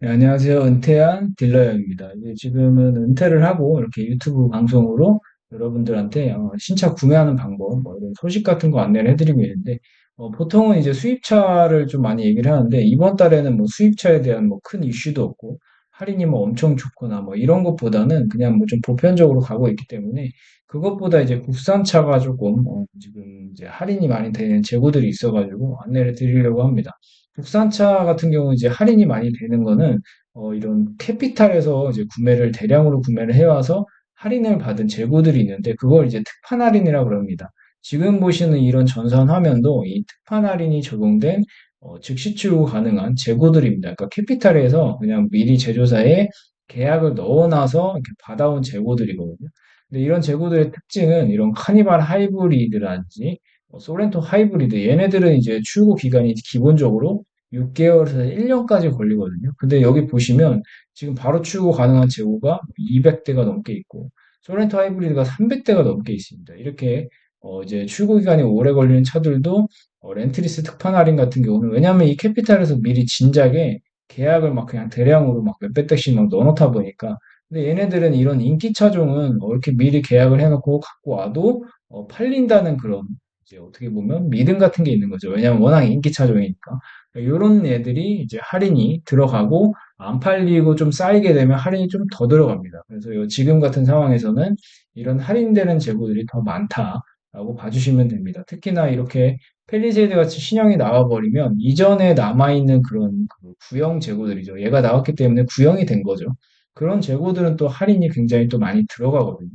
네, 안녕하세요. 은퇴한 딜러입니다. 이제 지금은 은퇴를 하고 이렇게 유튜브 방송으로 여러분들한테 신차 구매하는 방법, 뭐 이런 소식 같은 거 안내를 해드리고 있는데, 보통은 이제 수입차를 좀 많이 얘기를 하는데, 이번 달에는 뭐 수입차에 대한 뭐 큰 이슈도 없고, 할인이 뭐 엄청 좋거나 뭐 이런 것보다는 그냥 뭐 좀 보편적으로 가고 있기 때문에, 그것보다 이제 국산차가 조금, 지금 이제 할인이 많이 되는 재고들이 있어가지고 안내를 드리려고 합니다. 국산차 같은 경우 이제 할인이 많이 되는 거는 이런 캐피탈에서 이제 대량으로 구매를 해와서 할인을 받은 재고들이 있는데 그걸 이제 특판 할인이라고 그럽니다. 지금 보시는 이런 전선 화면도 이 특판 할인이 적용된 즉시 출고 가능한 재고들입니다. 그러니까 캐피탈에서 그냥 미리 제조사에 계약을 넣어놔서 이렇게 받아온 재고들이거든요. 근데 이런 재고들의 특징은 이런 카니발 하이브리드라든지 소렌토 하이브리드 얘네들은 이제 출고 기간이 기본적으로 6개월에서 1년까지 걸리거든요. 근데 여기 보시면 지금 바로 출고 가능한 재고가 200대가 넘게 있고 소렌토 하이브리드가 300대가 넘게 있습니다. 이렇게 이제 출고 기간이 오래 걸리는 차들도 렌트리스 특판 할인 같은 경우는 왜냐하면 이 캐피탈에서 미리 진작에 계약을 막 그냥 대량으로 막 몇백 대씩 막 넣어놓다 보니까 근데 얘네들은 이런 인기 차종은 이렇게 미리 계약을 해놓고 갖고 와도 팔린다는 그런 이제 어떻게 보면 믿음 같은 게 있는 거죠. 왜냐하면 워낙 인기 차종이니까. 이런 애들이 이제 할인이 들어가고 안 팔리고 좀 쌓이게 되면 할인이 좀 더 들어갑니다. 그래서 지금 같은 상황에서는 이런 할인되는 재고들이 더 많다라고 봐주시면 됩니다. 특히나 이렇게 펠리세이드 같이 신형이 나와버리면 이전에 남아있는 그런 그 구형 재고들이죠. 얘가 나왔기 때문에 구형이 된 거죠. 그런 재고들은 또 할인이 굉장히 또 많이 들어가거든요.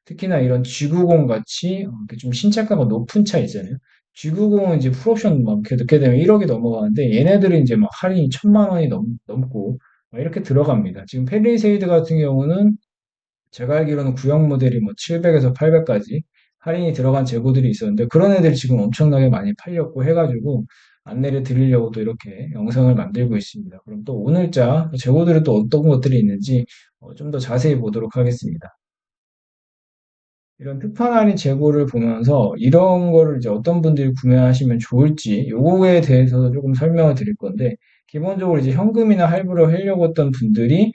특히나 이런 G90 같이 이렇게 좀 신차가가 높은 차 있잖아요. G90은 이제 풀옵션 막 이렇게 넣게 되면 1억이 넘어가는데 얘네들은 이제 막 할인이 1,000만 원이 넘고 막 이렇게 들어갑니다. 지금 펠리세이드 같은 경우는 제가 알기로는 구형 모델이 뭐 700에서 800까지 할인이 들어간 재고들이 있었는데 그런 애들이 지금 엄청나게 많이 팔렸고 해가지고 안내를 드리려고 또 이렇게 영상을 만들고 있습니다. 그럼 또 오늘자 재고들은 또 어떤 것들이 있는지 좀 더 자세히 보도록 하겠습니다. 이런 특판 할인 재고를 보면서 이런 거를 이제 어떤 분들이 구매하시면 좋을지 요거에 대해서 조금 설명을 드릴 건데 기본적으로 이제 현금이나 할부로 하려고 했던 분들이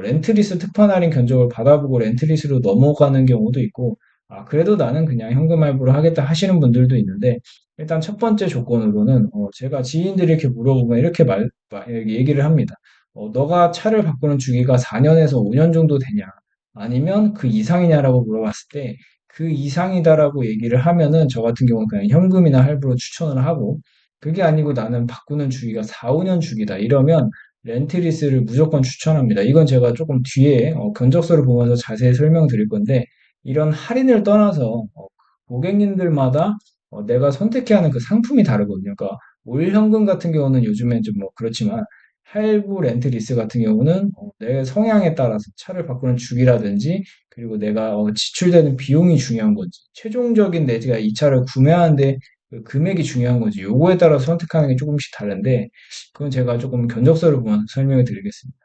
렌트리스 특판 할인 견적을 받아보고 렌트리스로 넘어가는 경우도 있고 아 그래도 나는 그냥 현금 할부로 하겠다 하시는 분들도 있는데 일단 첫 번째 조건으로는 제가 지인들이 이렇게 물어보면 이렇게 얘기를 합니다. 너가 차를 바꾸는 주기가 4년에서 5년 정도 되냐? 아니면 그 이상이냐라고 물어봤을 때 그 이상이다라고 얘기를 하면은 저 같은 경우는 그냥 현금이나 할부로 추천을 하고 그게 아니고 나는 바꾸는 주기가 4, 5년 주기다 이러면 렌트리스를 무조건 추천합니다. 이건 제가 조금 뒤에 견적서를 보면서 자세히 설명드릴 건데 이런 할인을 떠나서 고객님들마다 내가 선택해야 하는 그 상품이 다르거든요. 그러니까 올 현금 같은 경우는 요즘엔 좀 뭐 그렇지만 할부 렌트리스 같은 경우는 내 성향에 따라서 차를 바꾸는 주기라든지 그리고 내가 지출되는 비용이 중요한 건지 최종적인 내가 이 차를 구매하는데 그 금액이 중요한 건지 요거에 따라서 선택하는 게 조금씩 다른데 그건 제가 조금 견적서를 보면서 설명을 드리겠습니다.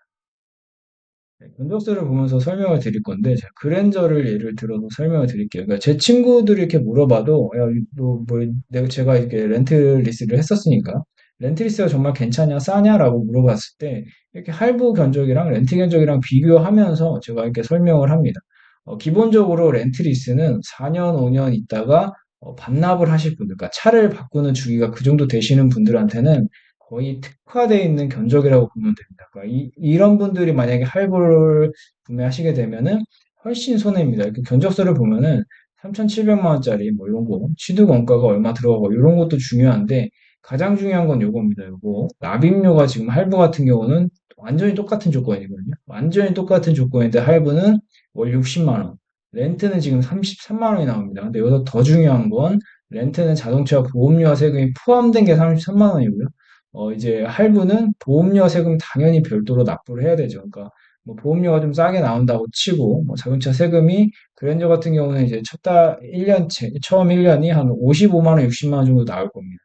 네, 견적서를 보면서 설명을 드릴 건데 제가 그랜저를 예를 들어서 설명을 드릴게요. 그러니까 제 친구들이 이렇게 물어봐도 야, 뭐 내가 제가 이렇게 렌트 리스를 했었으니까 렌트 리스가 정말 괜찮냐 싸냐라고 물어봤을 때 이렇게 할부 견적이랑 렌트 견적이랑 비교하면서 제가 이렇게 설명을 합니다. 기본적으로 렌트 리스는 4년, 5년 있다가 반납을 하실 분들, 그러니까 차를 바꾸는 주기가 그 정도 되시는 분들한테는 거의 특화되어 있는 견적이라고 보면 됩니다. 그러니까 이런 분들이 만약에 할부를 구매하시게 되면은 훨씬 손해입니다. 이렇게 견적서를 보면은 3,700만 원짜리 뭐 이런 거, 취득 원가가 얼마 들어가고 이런 것도 중요한데 가장 중요한 건 요겁니다. 요거 납입료가 지금 할부 같은 경우는 완전히 똑같은 조건이거든요. 완전히 똑같은 조건인데 할부는 월 60만 원, 렌트는 지금 33만 원이 나옵니다. 근데 여기서 더 중요한 건 렌트는 자동차 보험료와 세금이 포함된 게 33만 원이고요. 이제 할부는 보험료 세금 당연히 별도로 납부를 해야 되죠. 그러니까 뭐 보험료가 좀 싸게 나온다고 치고 뭐 자동차 세금이 그랜저 같은 경우는 이제 처음 1년이 한 55만 원, 60만 원 정도 나올 겁니다.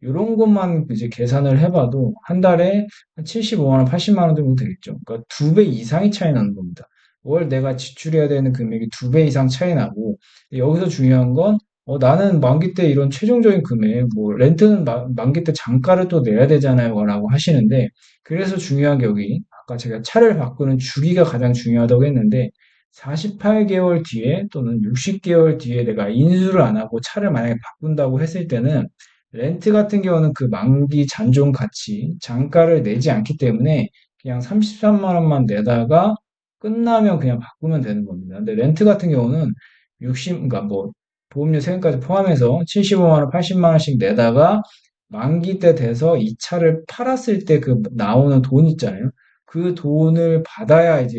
이런 것만 이제 계산을 해봐도 한 달에 한 75만 원, 80만 원 정도 되겠죠. 그러니까 두 배 이상이 차이 나는 겁니다. 월 내가 지출해야 되는 금액이 두 배 이상 차이 나고 여기서 중요한 건 나는 만기 때 이런 최종적인 금액, 뭐 렌트는 만기 때 잔가를 또 내야 되잖아요, 라고 하시는데 그래서 중요한 게 여기 아까 제가 차를 바꾸는 주기가 가장 중요하다고 했는데 48개월 뒤에 또는 60개월 뒤에 내가 인수를 안 하고 차를 만약에 바꾼다고 했을 때는 렌트 같은 경우는 그 만기 잔존 가치, 잔가를 내지 않기 때문에 그냥 33만 원만 내다가 끝나면 그냥 바꾸면 되는 겁니다. 근데 렌트 같은 경우는 그러니까 뭐 보험료 세금까지 포함해서 75만 원, 80만 원씩 내다가 만기 때 돼서 이 차를 팔았을 때 그 나오는 돈 있잖아요. 그 돈을 받아야 이제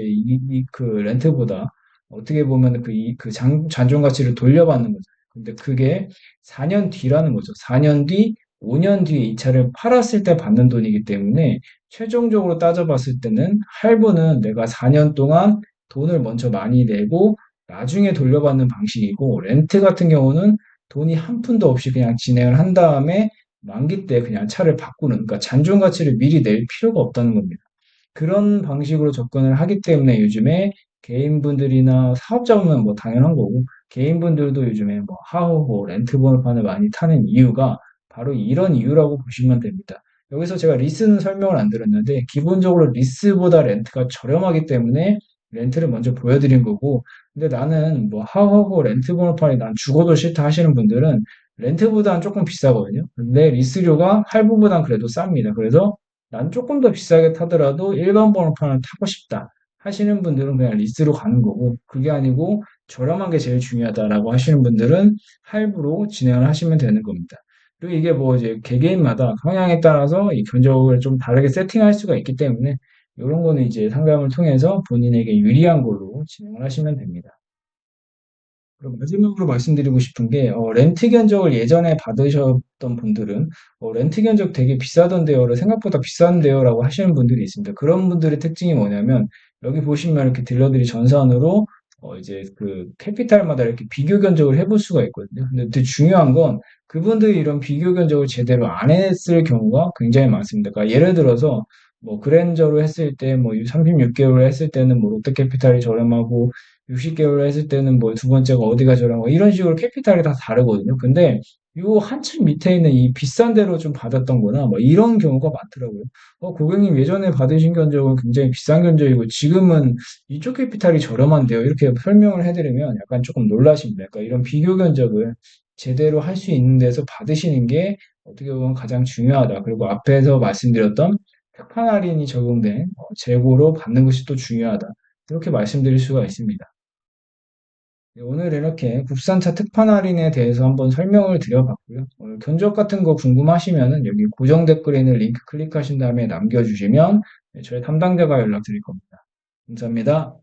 그 렌트보다 어떻게 보면 잔존 가치를 돌려받는 거죠. 근데 그게 4년 뒤라는 거죠. 4년 뒤, 5년 뒤에 이 차를 팔았을 때 받는 돈이기 때문에 최종적으로 따져봤을 때는 할부는 내가 4년 동안 돈을 먼저 많이 내고 나중에 돌려받는 방식이고 렌트 같은 경우는 돈이 한 푼도 없이 그냥 진행을 한 다음에 만기 때 그냥 차를 바꾸는 그러니까 잔존 가치를 미리 낼 필요가 없다는 겁니다. 그런 방식으로 접근을 하기 때문에 요즘에 개인분들이나 사업자분은 뭐 당연한 거고 개인분들도 요즘에 뭐 하우호 렌트 번호판을 많이 타는 이유가 바로 이런 이유라고 보시면 됩니다. 여기서 제가 리스는 설명을 안 드렸는데 기본적으로 리스보다 렌트가 저렴하기 때문에 렌트를 먼저 보여드린 거고 근데 나는 뭐 하우호 렌트 번호판이 난 죽어도 싫다 하시는 분들은 렌트보다는 조금 비싸거든요. 근데 리스료가 할부보단 그래도 쌉니다. 그래서 난 조금 더 비싸게 타더라도 일반 번호판을 타고 싶다 하시는 분들은 그냥 리스로 가는 거고 그게 아니고 저렴한 게 제일 중요하다라고 하시는 분들은 할부로 진행을 하시면 되는 겁니다. 그리고 이게 뭐 이제 개개인마다 성향에 따라서 이 견적을 좀 다르게 세팅할 수가 있기 때문에 이런 거는 이제 상담을 통해서 본인에게 유리한 걸로 진행을 하시면 됩니다. 그리고 마지막으로 말씀드리고 싶은 게, 렌트 견적을 예전에 받으셨던 분들은, 렌트 견적 되게 비싸던데요, 생각보다 비싼데요, 라고 하시는 분들이 있습니다. 그런 분들의 특징이 뭐냐면, 여기 보시면 이렇게 딜러들이 전산으로, 이제 그 캐피탈마다 이렇게 비교 견적을 해볼 수가 있거든요. 근데 되게 중요한 건, 그분들이 이런 비교 견적을 제대로 안 했을 경우가 굉장히 많습니다. 그러니까 예를 들어서, 뭐 그랜저로 했을 때, 뭐 36개월을 했을 때는 뭐 롯데캐피탈이 저렴하고, 60개월 했을 때는 뭐 두 번째가 어디가 저렴하고 이런 식으로 캐피탈이 다 다르거든요. 근데 요 한층 밑에 있는 이 비싼 데로 좀 받았던 거나 뭐 이런 경우가 많더라고요. 고객님 예전에 받으신 견적은 굉장히 비싼 견적이고 지금은 이쪽 캐피탈이 저렴한데요. 이렇게 설명을 해드리면 약간 조금 놀라십니다. 그러니까 이런 비교 견적을 제대로 할 수 있는 데서 받으시는 게 어떻게 보면 가장 중요하다. 그리고 앞에서 말씀드렸던 특판 할인이 적용된 재고로 받는 것이 또 중요하다. 이렇게 말씀드릴 수가 있습니다. 네, 오늘 이렇게 국산차 특판 할인에 대해서 한번 설명을 드려봤고요. 견적 같은 거 궁금하시면은 여기 고정 댓글에 있는 링크 클릭하신 다음에 남겨주시면 네, 저희 담당자가 연락드릴 겁니다. 감사합니다.